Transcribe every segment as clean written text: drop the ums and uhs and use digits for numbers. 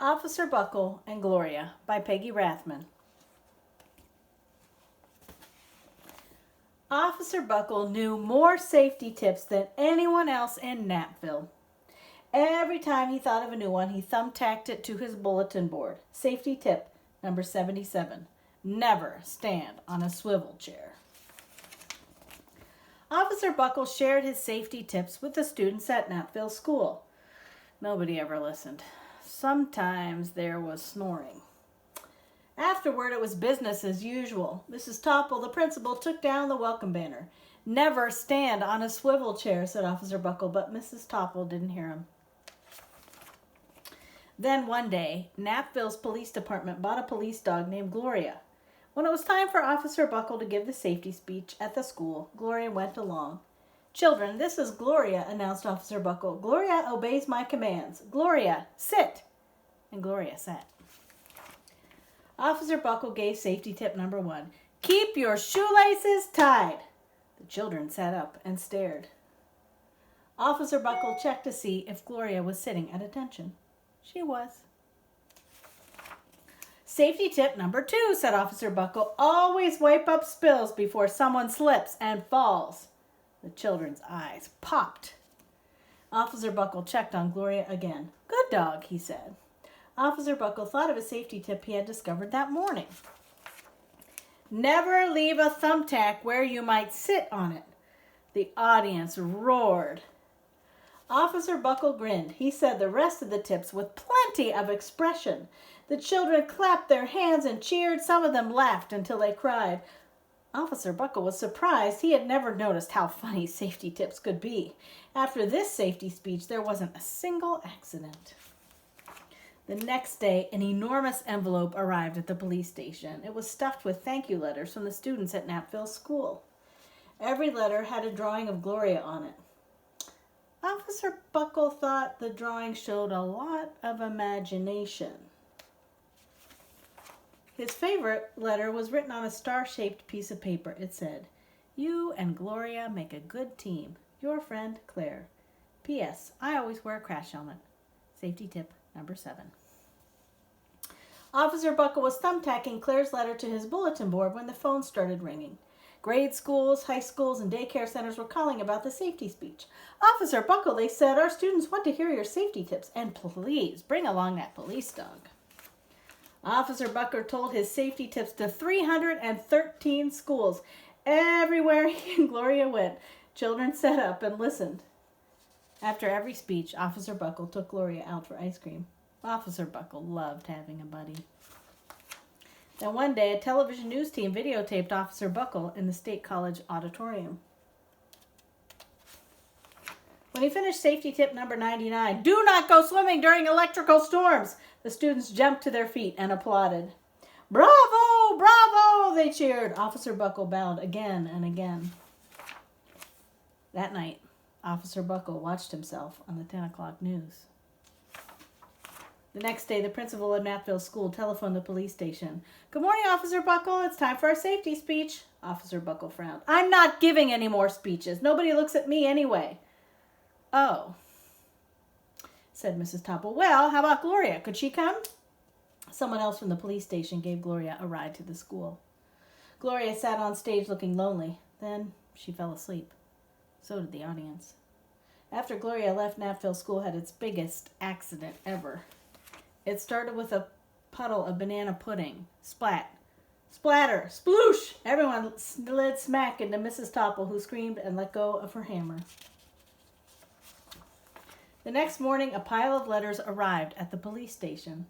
Officer Buckle and Gloria by Peggy Rathman. Officer Buckle knew more safety tips than anyone else in Knappville. Every time he thought of a new one, he thumbtacked it to his bulletin board. Safety tip number 77. Never stand on a swivel chair. Officer Buckle shared his safety tips with the students at Knappville School. Nobody ever listened. Sometimes there was snoring. Afterward, it was business as usual. Mrs. Topple, the principal, took down the welcome banner. Never stand on a swivel chair, said Officer Buckle, but Mrs. Topple didn't hear him. Then one day, Knappville's police department bought a police dog named Gloria. When it was time for Officer Buckle to give the safety speech at the school, Gloria went along. Children, this is Gloria, announced Officer Buckle. Gloria obeys my commands. Gloria, sit. And Gloria sat. Officer Buckle gave safety tip number 1. Keep your shoelaces tied. The children sat up and stared. Officer Buckle checked to see if Gloria was sitting at attention. She was. Safety tip number 2, said Officer Buckle. Always wipe up spills before someone slips and falls. The children's eyes popped. Officer Buckle checked on Gloria again. Good dog, he said. Officer Buckle thought of a safety tip he had discovered that morning. Never leave a thumbtack where you might sit on it. The audience roared. Officer Buckle grinned. He said the rest of the tips with plenty of expression. The children clapped their hands and cheered. Some of them laughed until they cried. Officer Buckle was surprised. He had never noticed how funny safety tips could be. After this safety speech, there wasn't a single accident. The next day, an enormous envelope arrived at the police station. It was stuffed with thank you letters from the students at Knappville School. Every letter had a drawing of Gloria on it. Officer Buckle thought the drawing showed a lot of imagination. His favorite letter was written on a star-shaped piece of paper. It said, You and Gloria make a good team. Your friend, Claire. P.S. I always wear a crash helmet. Safety tip number 7. Officer Buckle was thumbtacking Claire's letter to his bulletin board when the phone started ringing. Grade schools, high schools, and daycare centers were calling about the safety speech. Officer Buckle, they said, our students want to hear your safety tips, and please bring along that police dog. Officer Buckle told his safety tips to 313 schools. Everywhere he and Gloria went, children sat up and listened. After every speech, Officer Buckle took Gloria out for ice cream. Officer Buckle loved having a buddy. Then one day, a television news team videotaped Officer Buckle in the State College auditorium. When he finished safety tip number 99, do not go swimming during electrical storms, the students jumped to their feet and applauded. Bravo! Bravo! They cheered. Officer Buckle bowed again and again. That night, Officer Buckle watched himself on the 10 o'clock news. The next day, the principal of Knappville School telephoned the police station. Good morning, Officer Buckle. It's time for our safety speech. Officer Buckle frowned. I'm not giving any more speeches. Nobody looks at me anyway. Oh, said Mrs. Topple. Well, how about Gloria? Could she come? Someone else from the police station gave Gloria a ride to the school. Gloria sat on stage looking lonely. Then she fell asleep. So did the audience. After Gloria left, Knappville School had its biggest accident ever. It started with a puddle of banana pudding. Splat. Splatter. Sploosh! Everyone slid smack into Mrs. Topple, who screamed and let go of her hammer. The next morning, a pile of letters arrived at the police station.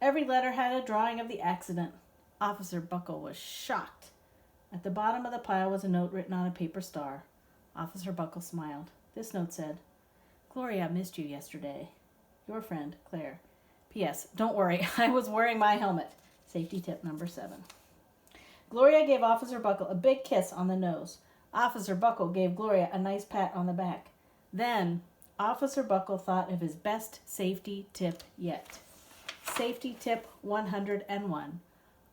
Every letter had a drawing of the accident. Officer Buckle was shocked. At the bottom of the pile was a note written on a paper star. Officer Buckle smiled. This note said, Gloria missed you yesterday. Your friend, Claire. P.S. Don't worry, I was wearing my helmet. Safety tip number 7. Gloria gave Officer Buckle a big kiss on the nose. Officer Buckle gave Gloria a nice pat on the back. Then Officer Buckle thought of his best safety tip yet. Safety tip 101.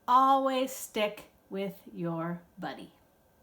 Always stick with your buddy.